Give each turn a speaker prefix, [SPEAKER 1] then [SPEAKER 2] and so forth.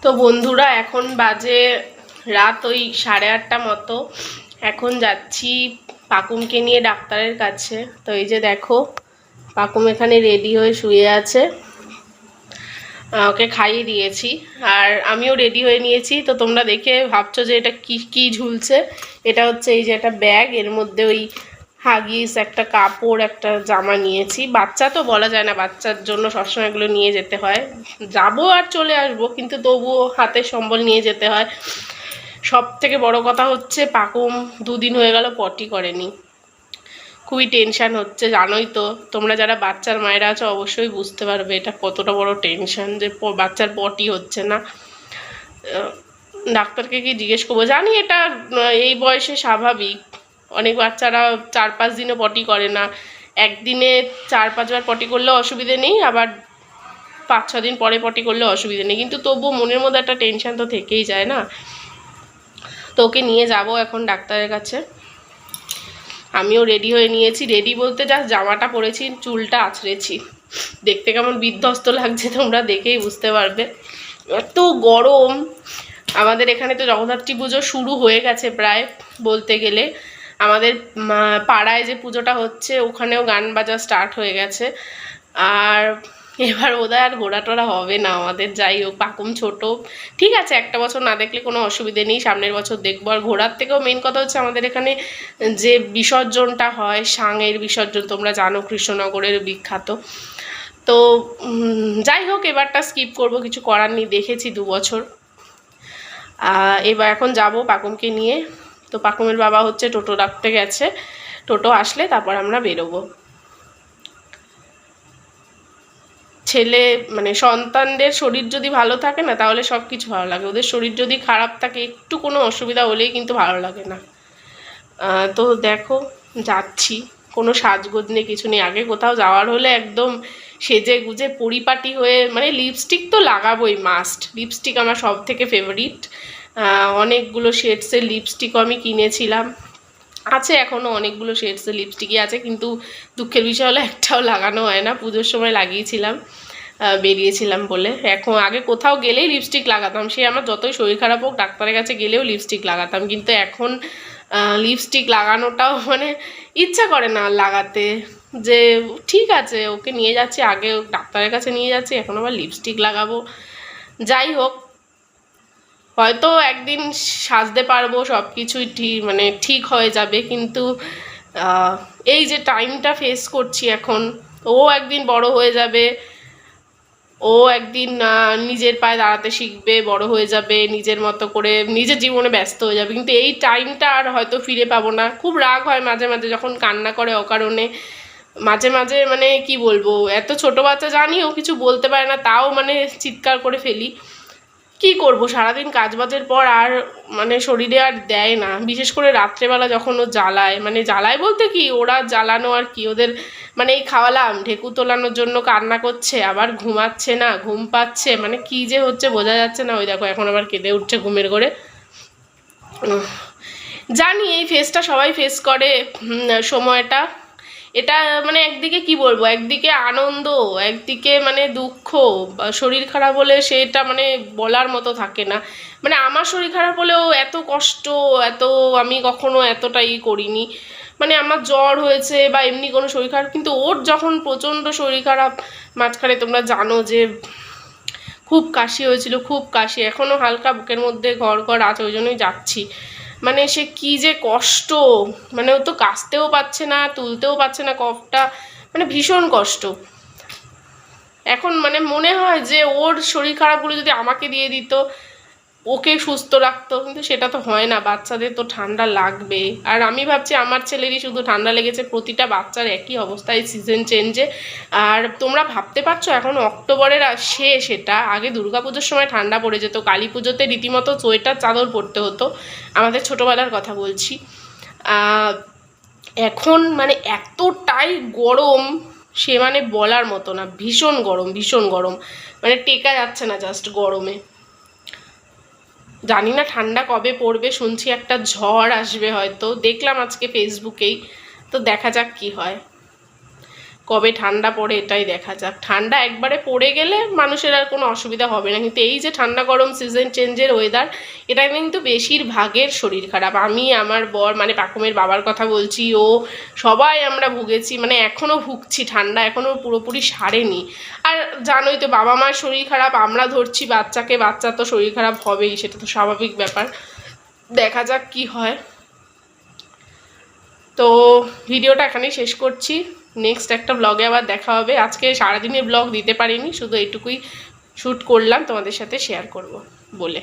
[SPEAKER 1] তো বন্ধুরা এখন বাজে রাত ওই 8:30 মতো। এখন যাচ্ছি পাকুমকে নিয়ে ডাক্তারের কাছে। তো এই যে দেখো পাকুম এখানে রেডি হয়ে শুয়ে আছে, ওকে খাইয়ে দিয়েছি আর আমিও রেডি হয়ে নিয়েছি। তো তোমরা দেখে ভাবছো যে এটা কি কি ঝুলছে, এটা হচ্ছে এই যে একটা ব্যাগ, এর মধ্যে ওই হাগিস, একটা কাপড়, একটা জামা নিয়েছি। বাচ্চা তো বলা যায় না, বাচ্চার জন্য সবসময় এগুলো নিয়ে যেতে হয়। যাবো আর চলে আসবো, কিন্তু তবুও হাতে সম্বল নিয়ে যেতে হয়। সব থেকে বড় কথা হচ্ছে পাকুম 2 দিন হয়ে গেল পটি করেনি। খুবই টেনশান হচ্ছে, জানোই তো, তোমরা যারা বাচ্চার মায়েরা আছো অবশ্যই বুঝতে পারবে এটা কতটা বড় টেনশান যে বাচ্চার পটি হচ্ছে না। ডাক্তারকে কি জিজ্ঞেস করবো, জানি এটা এই বয়সে স্বাভাবিক। অনেক বাচ্চারা 4-5 দিনও পটি করে না, একদিনে 4-5 বার পটি করলেও অসুবিধে নেই, আবার 5-6 দিন পরে পটি করলেও অসুবিধে নেই, কিন্তু তবুও মনের মধ্যে একটা টেনশান তো থেকেই যায় না। তো ওকে নিয়ে যাবো এখন ডাক্তারের কাছে। আমিও রেডি হয়ে নিয়েছি, রেডি বলতে জাস্ট জামাটা পরেছি, চুলটা আঁচড়েছি। দেখতে কেমন বিধ্বস্ত লাগছে তোমরা দেখেই বুঝতে পারবে। এত গরম। আমাদের এখানে তো জগদ্ধাত্রী পুজো শুরু হয়ে গেছে প্রায় বলতে গেলে। আমাদের পাড়ায় যে পুজোটা হচ্ছে ওখানেও গান বাজা স্টার্ট হয়ে গেছে। আর এবার বোধহয় আর ঘোরা টোরা হবে না আমাদের। যাই হোক, পাকুম ছোট, ঠিক আছে, একটা বছর না দেখলে কোনো অসুবিধে নেই, সামনের বছর দেখবো। আর ঘোরার থেকেও মেন কথা হচ্ছে আমাদের এখানে যে বিসর্জনটা হয়, সাঙের বিসর্জন, তোমরা জানো কৃষ্ণনগরের বিখ্যাত। তো যাই হোক, এবারটা স্কিপ করব, কিছু করার নেই, দেখেছি 2 বছর। এবার এখন যাব পাকুমকে নিয়ে। তো পাকুমের বাবা হচ্ছে টোটো ডাকতে গেছে, টোটো আসলে তারপর আমরা বেরোবো। ছেলে মানে সন্তানদের শরীর যদি ভালো থাকে না তাহলে সব কিছু ভালো লাগে, ওদের শরীর যদি খারাপ থাকে একটু কোনো অসুবিধা হলেই কিন্তু ভালো লাগে না। তো দেখো যাচ্ছি, কোনো সাজগোজ নেই, কিছু নেই। আগে কোথাও যাওয়ার হলে একদম সেজে গুজে পরিপাটি হয়ে, মানে লিপস্টিক তো লাগাবোই, মাস্ট। লিপস্টিক আমার সব থেকে ফেভারিট। অনেকগুলো শেডসের লিপস্টিকও আমি কিনেছিলাম, আছে এখনও অনেকগুলো শেডসের লিপস্টিকই আছে, কিন্তু দুঃখের বিষয় হলো একটাও লাগানো হয় না। পুজোর সময় লাগিয়েছিলাম, বেরিয়েছিলাম বলে। এখন আগে কোথাও গেলেই লিপস্টিক লাগাতাম, সে আমার যতই শরীর খারাপ হোক ডাক্তারের কাছে গেলেও লিপস্টিক লাগাতাম, কিন্তু এখন লিপস্টিক লাগানোটাও মানে ইচ্ছা করে না লাগাতে। যে ঠিক আছে ওকে নিয়ে যাচ্ছি, আগে ডাক্তারের কাছে নিয়ে যাচ্ছি, এখন আবার লিপস্টিক লাগাবো। যাই হোক, হয়তো একদিন সাজতে পারবো, সব কিছুই ঠিক মানে ঠিক হয়ে যাবে, কিন্তু এই যে টাইমটা ফেস করছি এখন, ও একদিন বড় হয়ে যাবে, ও একদিন নিজের পায়ে দাঁড়াতে শিখবে, বড় হয়ে যাবে, নিজের মতো করে নিজের জীবনে ব্যস্ত হয়ে যাবে, কিন্তু এই টাইমটা আর হয়তো ফিরে পাবো না। খুব রাগ হয় মাঝে মাঝে যখন কান্না করে অকারণে। মাঝে মাঝে মানে কি বলবো, এত ছোট বাচ্চা, জানিও কিছু বলতে পারে না, তাও মানে চিৎকার করে ফেলি। কি করব, সারাদিন কাজবাজের পর আর মানে শরীরে আর দেয় না, বিশেষ করে রাত্রেবেলা যখন ও জ্বালায়, মানে জ্বালায় বলতে কি, ওরা জ্বালানো আর কি, ওদের মানে এই খাওয়ালাম ঢেকু তোলানোর জন্য কান্না করছে, আবার ঘুমাচ্ছে না, ঘুম পাচ্ছে, মানে কি যে হচ্ছে বোঝা যাচ্ছে না। ওই দেখো এখন আবার কেঁদে উঠছে ঘুমের ঘরে। জানি এই ফেসটা সবাই ফেস করে, সময়টা। এটা মানে একদিকে কি বলবো, একদিকে আনন্দ, একদিকে মানে দুঃখ। শরীর খারাপ হলে সেটা মানে বলার মতো থাকে না। মানে আমার শরীর খারাপ হলেও এত কষ্ট, এত আমি কখনো এতটাই করিনি। মানে আমার জ্বর হয়েছে বা এমনি কোনো শরীর খারাপ, কিন্তু ওর যখন প্রচণ্ড শরীর খারাপ, মাঝখানে তোমরা জানো যে খুব কাশি হয়েছিল, খুব কাশি, এখনও হালকা বুকের মধ্যে ঘর ঘর আছে, ওই জন্যই যাচ্ছি। মানে সে কি যে কষ্ট, মানে ও তো কাশতেও পাচ্ছে না, তুলতেও পারছে না কফটা, মানে ভীষণ কষ্ট। এখন মানে মনে হয় যে ওর শরীর খারাপগুলো যদি আমাকে দিয়ে দিত, ওকে সুস্থ রাখতো, কিন্তু সেটা তো হয় না, বাচ্চাদের তো ঠান্ডা লাগবে। আর আমি ভাবছি আমার ছেলেরই শুধু ঠান্ডা লেগেছে, প্রতিটা বাচ্চার একই অবস্থা এই সিজন চেঞ্জে। আর তোমরা ভাবতে পারছো এখন অক্টোবরের শেষ, এটা আগে দুর্গাপুজোর সময় ঠান্ডা পড়ে যেত, কালী পুজোতে রীতিমতো সোয়েটার চাদর পরতে হতো, আমাদের ছোটোবেলার কথা বলছি। এখন মানে এতটাই গরম, সে মানে বলার মতো না, ভীষণ গরম, ভীষণ গরম, মানে টেকা যাচ্ছে না জাস্ট গরমে। জানি না ঠান্ডা কবে পড়বে, শুনছি একটা ঝড় আসবে হয়তো, দেখলাম আজকে ফেসবুকেই, তো দেখা যাক কি হয়। কবে ঠান্ডা পড়ে এটাই দেখা যাক। ঠান্ডা একবারে পড়ে গেলে মানুষের আর কোনো অসুবিধা হবে না, কিন্তু এই যে ঠান্ডা গরম সিজন চেঞ্জের ওয়েদার, এটা কিন্তু বেশিরভাগের শরীর খারাপ। আমি, আমার বর, মানে পাকুমের বাবার কথা বলছি, ও সবাই আমরা ভুগেছি, মানে এখনও ভুগছি, ঠান্ডা এখনও পুরোপুরি সারেনি। আর জানোই তো বাবা মার শরীর খারাপ, আমরা ধরছি বাচ্চাকে, বাচ্চা তো শরীর খারাপ হবেই, সেটা তো স্বাভাবিক ব্যাপার। দেখা যাক কি হয়। তো ভিডিওটা এখানেই শেষ করছি, নেক্সট একটা ব্লগে আবার দেখা হবে। আজকে সারাদিনের ব্লগ দিতে পারিনি, শুধু এইটুকুই শ্যুট করলাম তোমাদের সাথে শেয়ার করব বলে।